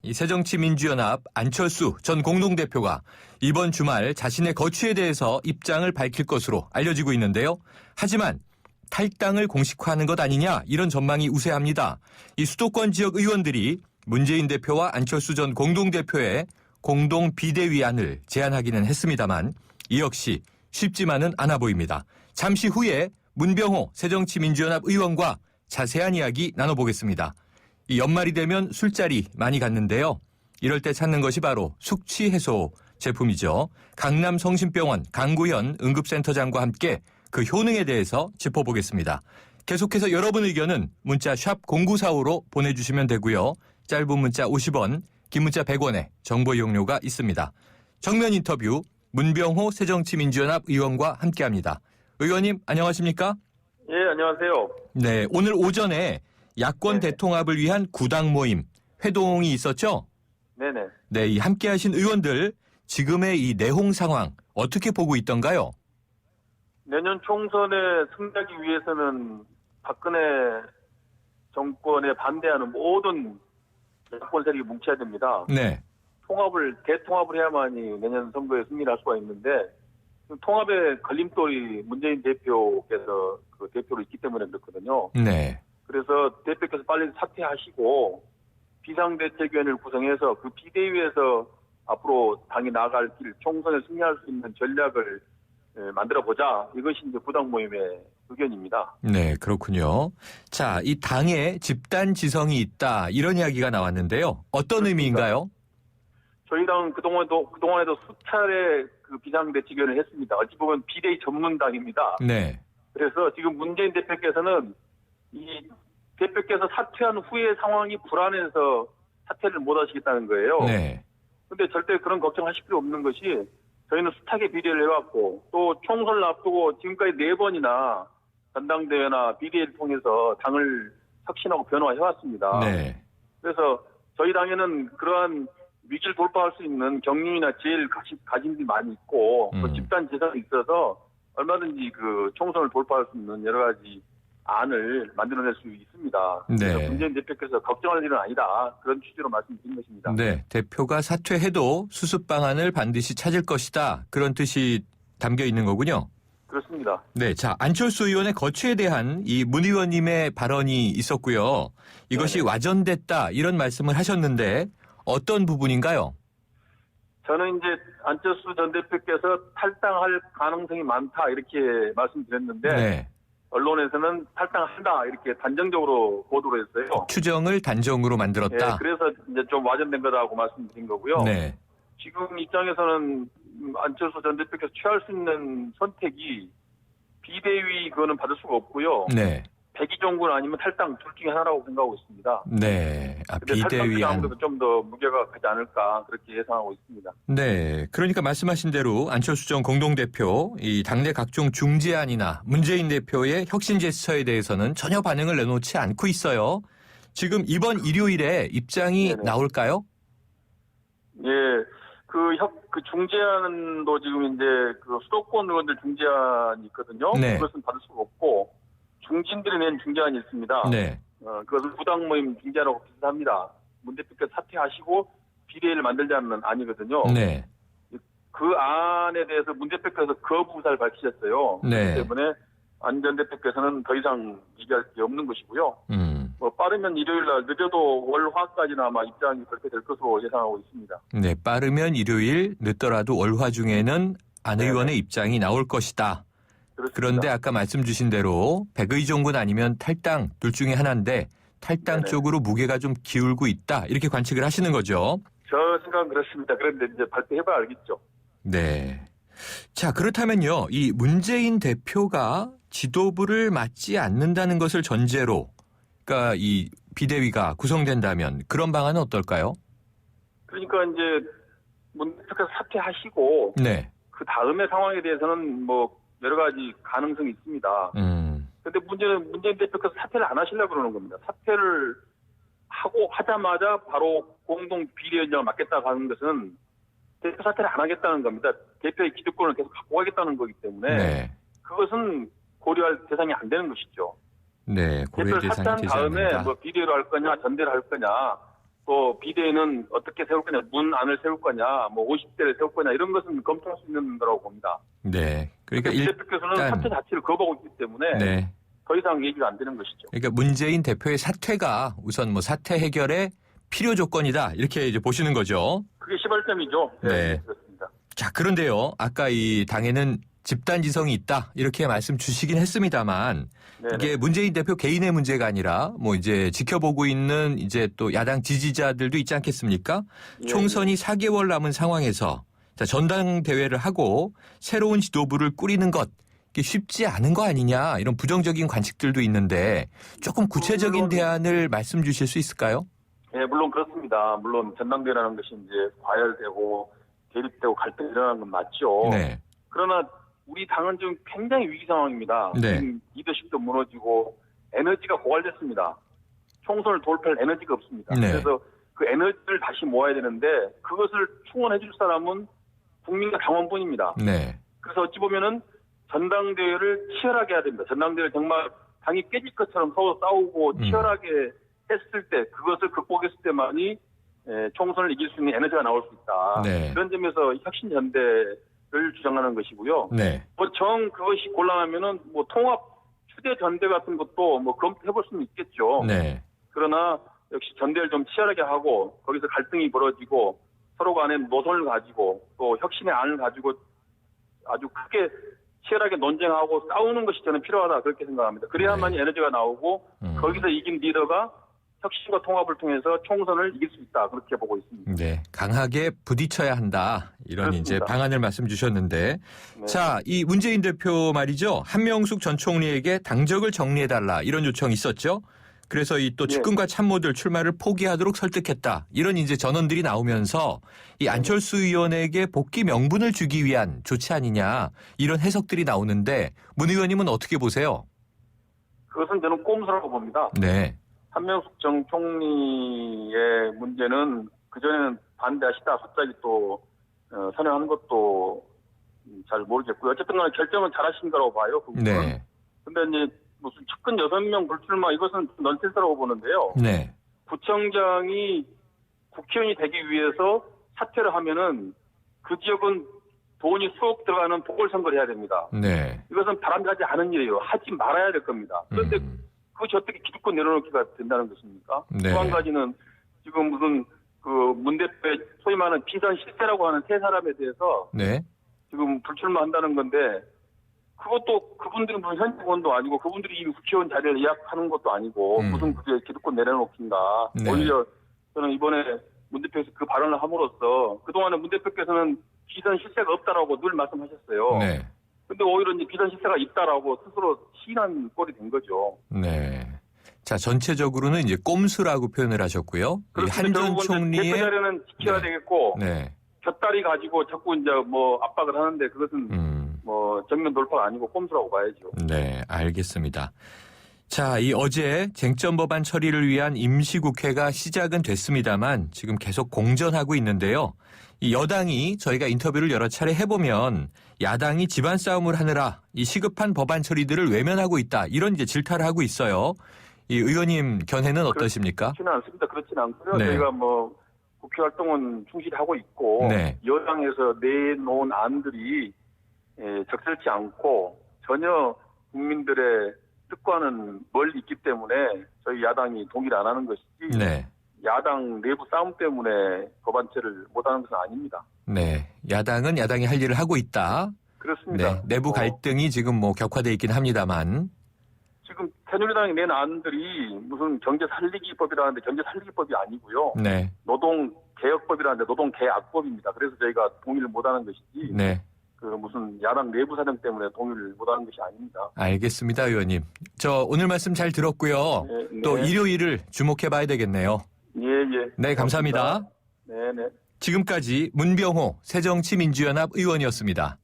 이 새정치민주연합 안철수 전 공동대표가 이번 주말 자신의 거취에 대해서 입장을 밝힐 것으로 알려지고 있는데요. 하지만 탈당을 공식화하는 것 아니냐 이런 전망이 우세합니다. 이 수도권 지역 의원들이 문재인 대표와 안철수 전 공동대표의 공동 비대위안을 제안하기는 했습니다만 이 역시 쉽지만은 않아 보입니다. 잠시 후에 문병호 새정치민주연합 의원과 자세한 이야기 나눠보겠습니다. 이 연말이 되면 술자리 많이 갔는데요. 이럴 때 찾는 것이 바로 숙취 해소 제품이죠. 강남성심병원 강구현 응급센터장과 함께 그 효능에 대해서 짚어보겠습니다. 계속해서 여러분 의견은 문자 샵 0945로 보내주시면 되고요. 짧은 문자 50원, 긴 문자 100원에 정보 이용료가 있습니다. 정면 인터뷰 문병호 새정치민주연합 의원과 함께합니다. 의원님 안녕하십니까? 예, 안녕하세요. 네, 오늘 오전에 야권 대통합을 위한 구당 모임 회동이 있었죠? 네네. 네, 이 함께하신 의원들 지금의 이 내홍 상황 어떻게 보고 있던가요? 내년 총선에 승리하기 위해서는 박근혜 정권에 반대하는 모든 야권 세력이 뭉쳐야 됩니다. 네, 대통합을 해야만이 내년 선거에 승리를 할 수가 있는데 통합의 걸림돌이 문재인 대표께서 그 대표로 있기 때문에 그렇거든요. 네, 그래서 대표께서 빨리 사퇴하시고 비상대책위원회를 구성해서 그 비대위에서 앞으로 당이 나아갈 길, 총선에 승리할 수 있는 전략을 만들어보자. 이것이 이제 구당 모임의 의견입니다. 네, 그렇군요. 자, 이 당에 집단 지성이 있다 이런 이야기가 나왔는데요. 어떤 그렇습니다. 의미인가요? 저희 당 그동안에도 수차례 그 비상대책위원회를 했습니다. 어찌 보면 비대위 전문당입니다. 네, 그래서 지금 문재인 대표께서는 이 대표께서 사퇴한 후의 상황이 불안해서 사퇴를 못 하시겠다는 거예요. 네, 근데 절대 그런 걱정하실 필요 없는 것이 저희는 숱하게 비대위를 해왔고 또 총선을 앞두고 지금까지 4번이나 전당대회나 비대위를 통해서 당을 혁신하고 변화해왔습니다. 네, 그래서 저희 당에는 그러한 위기를 돌파할 수 있는 경륜이나 지혜를 가진 분이 많이 있고 또 집단 지성이 있어서 얼마든지 그 총선을 돌파할 수 있는 여러 가지 안을 만들어낼 수 있습니다. 네. 그래서 문재인 대표께서 걱정할 일은 아니다. 그런 취지로 말씀드린 것입니다. 네, 대표가 사퇴해도 수습 방안을 반드시 찾을 것이다. 그런 뜻이 담겨 있는 거군요. 그렇습니다. 네, 자, 안철수 의원의 거취에 대한 이 문 의원님의 발언이 있었고요. 이것이 네네. 와전됐다 이런 말씀을 하셨는데 어떤 부분인가요? 저는 이제 안철수 전 대표께서 탈당할 가능성이 많다 이렇게 말씀드렸는데 네, 언론에서는 탈당한다 이렇게 단정적으로 보도를 했어요. 추정을 단정으로 만들었다. 예, 그래서 이제 좀 와전된 거라고 말씀드린 거고요. 네, 지금 입장에서는 안철수 전 대표께서 취할 수 있는 선택이 비대위 그거는 받을 수가 없고요. 네, 백의종군 아니면 탈당 둘 중에 하나라고 생각하고 있습니다. 네. 아, 근데 탈당이 비대위안. 아무래도 좀 더 무게가 가지 않을까 그렇게 예상하고 있습니다. 네, 그러니까 말씀하신 대로 안철수 전 공동대표 이 당내 각종 중재안이나 문재인 대표의 혁신 제스처에 대해서는 전혀 반응을 내놓지 않고 있어요. 지금 이번 일요일에 입장이 네네. 나올까요? 예, 그 중재안도 지금 이제 그 수도권 의원들 중재안이 있거든요. 네. 그것은 받을 수가 없고 중진들이 낸 중재안이 있습니다. 네, 그것은 부당 모임 중재안하고 비슷합니다. 문 대표께서 사퇴하시고 비대위를 만들자는 안이거든요. 네, 그 안에 대해서 문 대표께서 거부 의사를 밝히셨어요. 네. 그렇기 때문에 안 전 대표께서는 더 이상 얘기할 게 없는 것이고요. 뭐 빠르면 일요일 날 늦어도 월화까지는 아마 입장이 그렇게 될 것으로 예상하고 있습니다. 네, 빠르면 일요일, 늦더라도 월화 중에는 안 네네. 의원의 입장이 나올 것이다. 그렇습니다. 그런데 아까 말씀 주신 대로 백의종군 아니면 탈당 둘 중에 하나인데 탈당 네네. 쪽으로 무게가 좀 기울고 있다. 이렇게 관측을 하시는 거죠. 저 생각은 그렇습니다. 그런데 이제 발표해봐야 알겠죠. 네. 자, 그렇다면요. 이 문재인 대표가 지도부를 맡지 않는다는 것을 전제로 그러니까 이 비대위가 구성된다면 그런 방안은 어떨까요? 그러니까 이제 문 대표께서 사퇴하시고 네. 그 다음의 상황에 대해서는 뭐 여러 가지 가능성이 있습니다. 그런데 문제는 문재인 대표께서 사퇴를 안 하시려고 그러는 겁니다. 사퇴를 하자마자 바로 공동 비대위원장을 맡겠다고 하는 것은 대표 사퇴를 안 하겠다는 겁니다. 대표의 기득권을 계속 갖고 가겠다는 거기 때문에 네. 그것은 고려할 대상이 안 되는 것이죠. 네. 고려 대표를 대상이 사퇴한 되지 다음에 않는다. 뭐 비대위로 할 거냐 전대로 할 거냐 또 비대위는 어떻게 세울 거냐, 문안을 세울 거냐, 뭐 50대를 세울 거냐 이런 것은 검토할 수 있는 거라고 봅니다. 네. 그러니까 대표께서는 사퇴 자체를 거부하고 있기 때문에 네. 더 이상 얘기가 안 되는 것이죠. 그러니까 문재인 대표의 사퇴가 우선 뭐 사퇴 해결의 필요 조건이다 이렇게 이제 보시는 거죠. 그게 시발점이죠. 네. 그렇습니다. 자, 그런데요. 아까 이 당에는 집단 지성이 있다 이렇게 말씀 주시긴 했습니다만 네네. 이게 문재인 대표 개인의 문제가 아니라 뭐 이제 지켜보고 있는 이제 또 야당 지지자들도 있지 않겠습니까? 예, 총선이 4개월 남은 상황에서 자, 전당대회를 하고 새로운 지도부를 꾸리는 것 이게 쉽지 않은 거 아니냐 이런 부정적인 관측들도 있는데 조금 구체적인 대안을 말씀 주실 수 있을까요? 예, 물론 그렇습니다. 물론 전당대회라는 것이 이제 과열되고 대립되고 갈등이 일어나는 건 맞죠. 네. 그러나 우리 당은 지금 굉장히 위기 상황입니다. 네. 지금 리더십도 무너지고 에너지가 고갈됐습니다. 총선을 돌파할 에너지가 없습니다. 네. 그래서 그 에너지를 다시 모아야 되는데 그것을 충원해 줄 사람은 국민과 당원뿐입니다. 네. 그래서 어찌 보면은 전당대회를 치열하게 해야 됩니다. 전당대회를 정말 당이 깨질 것처럼 서로 싸우고 치열하게 했을 때 그것을 극복했을 때만이 총선을 이길 수 있는 에너지가 나올 수 있다. 네. 그런 점에서 혁신전대를 주장하는 것이고요. 네. 뭐 그것이 곤란하면은 뭐 통합 추대 전대 같은 것도 뭐 검토해볼 수는 있겠죠. 네. 그러나 역시 전대를 좀 치열하게 하고 거기서 갈등이 벌어지고 서로 간에 노선을 가지고 또 혁신의 안을 가지고 아주 크게 치열하게 논쟁하고 싸우는 것이 저는 필요하다 그렇게 생각합니다. 그래야만이 에너지가 나오고 거기서 이긴 리더가 혁신과 통합을 통해서 총선을 이길 수 있다 그렇게 보고 있습니다. 네, 강하게 부딪혀야 한다 이런 그렇습니다. 이제 방안을 말씀 주셨는데, 네. 자, 이 문재인 대표 말이죠. 한명숙 전 총리에게 당적을 정리해달라 이런 요청이 있었죠. 그래서 이 또 측근과 참모들 출마를 포기하도록 설득했다 이런 이제 전언들이 나오면서 이 안철수 의원에게 복귀 명분을 주기 위한 조치 아니냐 이런 해석들이 나오는데 문 의원님은 어떻게 보세요? 그것은 저는 꼼수라고 봅니다. 네, 한명숙 전 총리의 문제는 그전에는 반대하시다 갑자기 또 선회하는 것도 잘 모르겠고요. 어쨌든 간에 결정은 잘하신 거라고 봐요. 그 부분은. 네, 근데 이제 무슨 측근 6명 불출마 이것은 넌센스라고 보는데요. 네, 구청장이 국회의원이 되기 위해서 사퇴를 하면은 그 지역은 돈이 수억 들어가는 보궐선거를 해야 됩니다. 네. 이것은 바람직하지 않은 일이에요. 하지 말아야 될 겁니다. 그런데 그것이 어떻게 기득권 내려놓기가 된다는 것입니까? 네. 또 한 가지는 지금 무슨 그 문 대표의 소위 말하는 비선 실세라고 하는 세 사람에 대해서 네. 지금 불출마한다는 건데 그것도 그분들이 무슨 현직원도 아니고 그분들이 이미 국회의원 자리를 예약하는 것도 아니고 무슨 그게 기득권 내려놓긴가. 네. 오히려 저는 이번에 문 대표에서 그 발언을 함으로써 그동안에 문 대표께서는 비선 실세가 없다라고 늘 말씀하셨어요. 네. 근데 오히려 이제 비선 실세가 있다라고 스스로 시인한 꼴이 된 거죠. 네. 자, 전체적으로는 이제 꼼수라고 표현을 하셨고요. 한 전 총리의 대표 자리는 지켜야 되겠고 네. 곁다리 가지고 자꾸 이제 뭐 압박을 하는데 그것은 뭐 정면 돌파가 아니고 꼼수라고 봐야죠. 네, 알겠습니다. 자, 이 어제 쟁점 법안 처리를 위한 임시국회가 시작은 됐습니다만 지금 계속 공전하고 있는데요. 이 여당이 저희가 인터뷰를 여러 차례 해보면 야당이 집안 싸움을 하느라 이 시급한 법안 처리들을 외면하고 있다. 이런 이제 질타를 하고 있어요. 이 의원님 견해는 어떠십니까? 그렇지는 않습니다. 그렇지는 않고요. 네. 저희가 뭐 국회 활동은 충실히 하고 있고 네. 여당에서 내놓은 안들이 적절치 않고 전혀 국민들의 뜻과는 멀리 있기 때문에 저희 야당이 동의를 안 하는 것이지 네. 야당 내부 싸움 때문에 법안체를 못하는 것은 아닙니다. 네. 야당은 야당이 할 일을 하고 있다. 그렇습니다. 네. 내부 갈등이 지금 뭐 격화돼 있긴 합니다만. 지금 새누리당이 낸 안들이 무슨 경제 살리기법이라는데 경제 살리기법이 아니고요. 네. 노동 개혁법이라는데 노동 개악법입니다. 그래서 저희가 동의를 못하는 것이지. 네. 그 무슨 야당 내부 사정 때문에 동의를 못하는 것이 아닙니다. 알겠습니다, 의원님. 저 오늘 말씀 잘 들었고요. 네. 또 일요일을 주목해봐야 되겠네요. 예. 네, 감사합니다. 네. 지금까지 문병호 새정치민주연합 의원이었습니다.